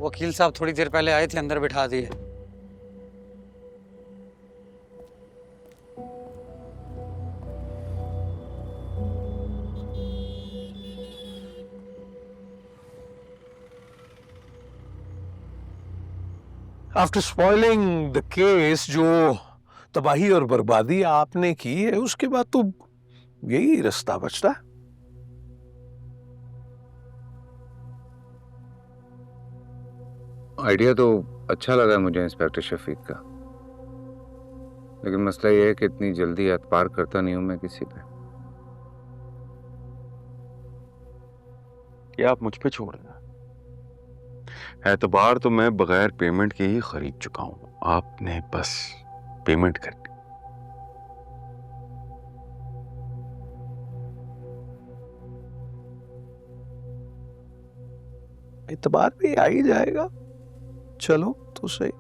वकील साहब थोड़ी देर पहले आए थे, अंदर बिठा दिए। आफ्टर स्पॉइलिंग द केस, जो तबाही और बर्बादी आपने की है, उसके बाद तो यही रास्ता बचता है। आइडिया तो अच्छा लगा मुझे इंस्पेक्टर शफीक का, लेकिन मसला यह है कि इतनी जल्दी एतबार करता नहीं हूं मैं किसी पे। ये आप मुझ पे छोड़ देना। एतबार तो मैं बगैर पेमेंट के ही खरीद चुका हूं, आपने बस पेमेंट करनी। इतबार भी आ ही जाएगा। चलो तो सही।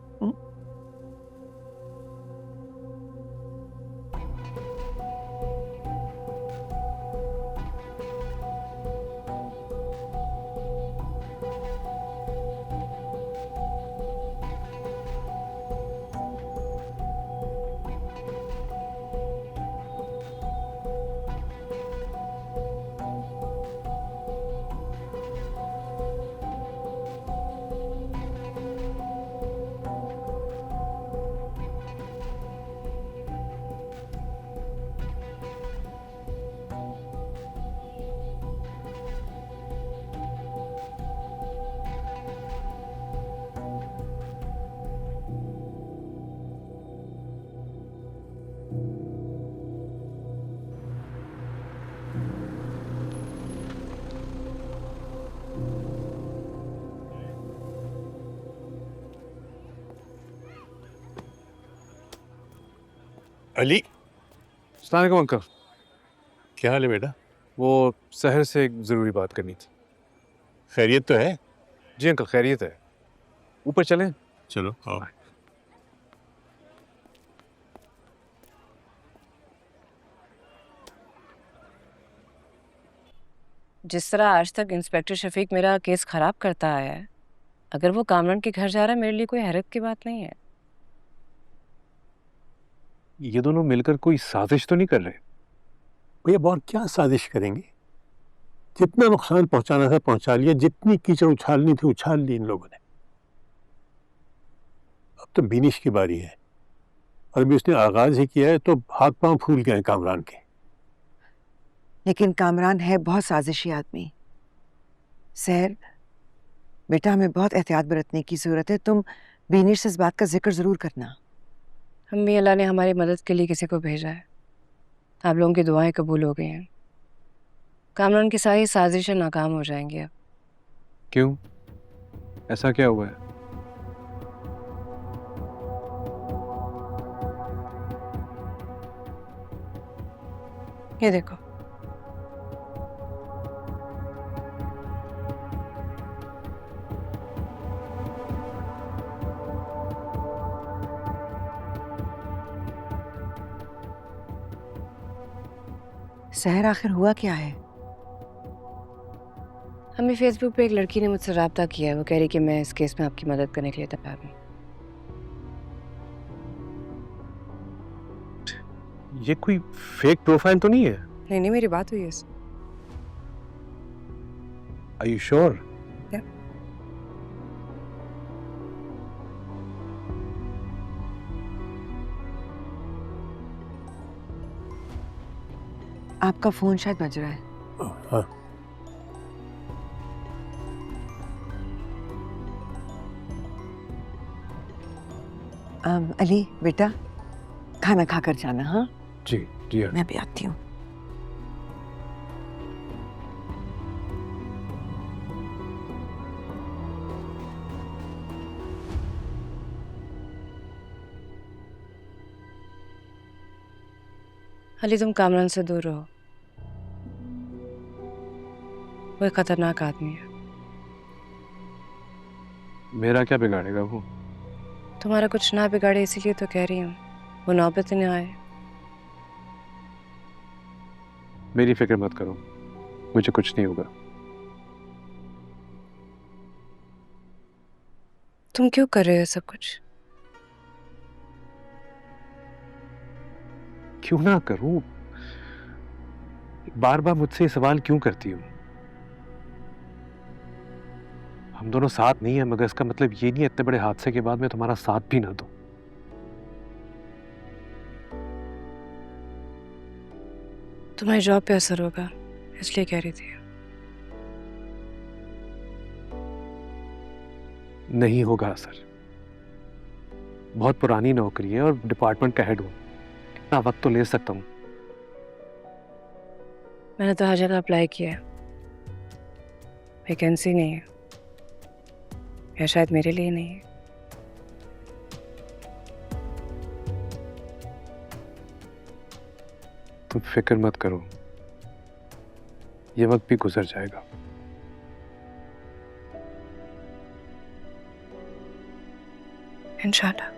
अली, अस्सलाम वालेकुम अंकल। क्या हाल है बेटा? वो शहर से एक ज़रूरी बात करनी थी। खैरियत तो है? जी अंकल, खैरियत है। ऊपर चलें? चलो आओ। जिस तरह आज तक इंस्पेक्टर शफीक मेरा केस खराब करता आया है, अगर वो कामरान के घर जा रहा है मेरे लिए कोई हैरत की बात नहीं है। ये दोनों मिलकर कोई साजिश तो नहीं कर रहे? भैया और क्या साजिश करेंगे? जितना नुकसान पहुंचाना था पहुंचा लिया, जितनी कीचड़ उछालनी थी उछाल ली इन लोगों ने। अब तो बिनिश की बारी है, और अभी उसने आगाज ही किया है तो हाथ पांव फूल गए हैं कामरान के। लेकिन कामरान है बहुत साजिशी आदमी। सहर बेटा, हमें बहुत एहतियात बरतने की जरूरत है। तुम बीनिश से इस बात का जिक्र जरूर करना। अम्मी, अल्लाह ने हमारी मदद के लिए किसी को भेजा है। आप लोगों की दुआएं कबूल हो गई हैं। कामरान की सारी साजिशें नाकाम हो जाएंगी अब। क्यों? ऐसा क्या हुआ है? ये देखो, सहर आखिर हुआ क्या है? हमें फेसबुक पे एक लड़की ने मुझसे रब्ता किया है। वो कह रही कि मैं इस केस में आपकी मदद करने के लिए तैयार हूँ। ये कोई फेक प्रोफाइल तो नहीं है? नहीं नहीं, मेरी बात हुई है इससे। Are you sure? आपका फोन शायद बज रहा है। हाँ। अली बेटा, खाना खाकर जाना। हाँ जी जी। मैं भी आती हूँ। अली, तुम कामरान से दूर रहो। वो एक खतरनाक आदमी है। मेरा क्या बिगाड़ेगा वो? तुम्हारा कुछ ना बिगाड़े इसीलिए तो कह रही हूँ। वो नौबत ही ना आए। मेरी फिक्र मत करो, मुझे कुछ नहीं होगा। तुम क्यों कर रहे हो सब कुछ? क्यों ना करूं? बार बार मुझसे ये सवाल क्यों करती हो? हम दोनों साथ नहीं है, मगर इसका मतलब ये नहीं है इतने बड़े हादसे के बाद मैं तुम्हारा साथ भी ना दूं। तुम्हारी जॉब पे असर होगा, इसलिए कह रही थी। नहीं होगा असर। बहुत पुरानी नौकरी है और डिपार्टमेंट का हेड हूं, इतना वक्त तो ले सकता हूं। मैंने तो हर जगह अप्लाई किया है, वैकेंसी नहीं है, या शायद मेरे लिए नहीं है। तुम फिक्र मत करो, ये वक्त भी गुजर जाएगा। इंशाल्लाह।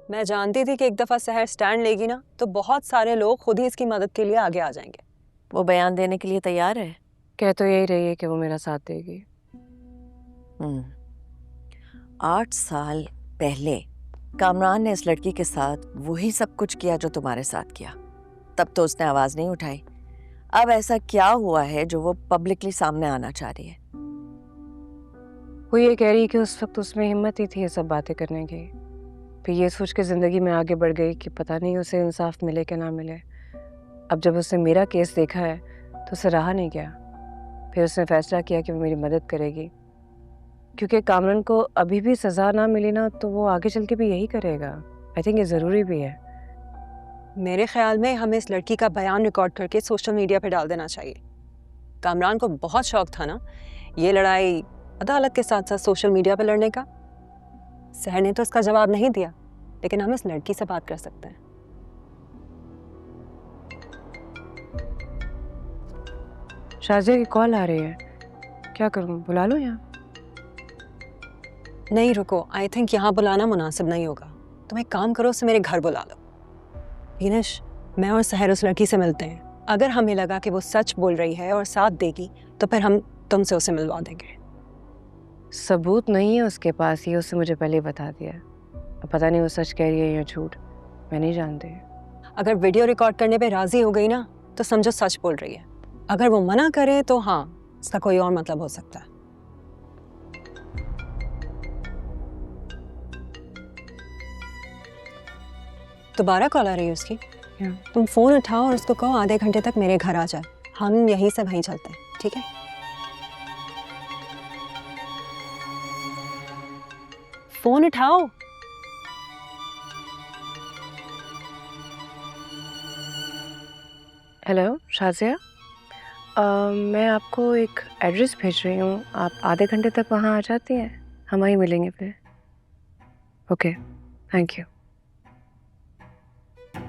मैं जानती थी कि एक दफ़ा सहर स्टैंड लेगी ना तो बहुत सारे लोग खुद ही इसकी मदद के लिए आगे आ जाएंगे। वो बयान देने के लिए तैयार है? कह तो यही रही है कि वो मेरा साथ देगी। 8 साल पहले कामरान ने इस लड़की के साथ वही सब कुछ किया जो तुम्हारे साथ किया, तब तो उसने आवाज नहीं उठाई। अब ऐसा क्या हुआ है जो वो पब्लिकली सामने आना चाह रही है? वो ये कह रही है कि उस वक्त उसमें हिम्मत ही थी ये सब बातें करने की, फिर ये सोच के ज़िंदगी में आगे बढ़ गई कि पता नहीं उसे इंसाफ मिले कि ना मिले। अब जब उसने मेरा केस देखा है तो उसे रहा नहीं गया, फिर उसने फैसला किया कि वो मेरी मदद करेगी, क्योंकि कामरान को अभी भी सज़ा ना मिली ना तो वो आगे चल के भी यही करेगा। आई थिंक ये ज़रूरी भी है। मेरे ख्याल में हमें इस लड़की का बयान रिकॉर्ड करके सोशल मीडिया पे डाल देना चाहिए। कामरान को बहुत शौक था ना ये लड़ाई अदालत के साथ साथ सोशल मीडिया पे लड़ने का। सहर ने तो इसका जवाब नहीं दिया, लेकिन हम इस लड़की से बात कर सकते हैं। शाजिया की कॉल आ रही है, क्या करूं, बुला लूं यहाँ? नहीं रुको, आई थिंक यहाँ बुलाना मुनासिब नहीं होगा। तुम एक काम करो, उसे मेरे घर बुला लो। वीनश, मैं और सहर उस लड़की से मिलते हैं। अगर हमें लगा कि वो सच बोल रही है और साथ देगी तो फिर हम तुमसे उसे मिलवा देंगे। सबूत नहीं है उसके पास, ये उसने मुझे पहले ही बता दिया। अब पता नहीं वो सच कह रही है या झूठ, मैं नहीं जानती। अगर वीडियो रिकॉर्ड करने पे राजी हो गई ना तो समझो सच बोल रही है। अगर वो मना करे तो हाँ, इसका कोई और मतलब हो सकता है। दोबारा कॉल आ रही है उसकी। तुम फोन उठाओ और उसको कहो आधे घंटे तक मेरे घर आ जाए, हम यहीं से वहीं चलते हैं, ठीक है? फोन उठाओ। हेलो शाजिया, मैं आपको एक एड्रेस भेज रही हूँ, आप आधे घंटे तक वहाँ आ जाती हैं, हम वहीं मिलेंगे फिर। Okay, thank you.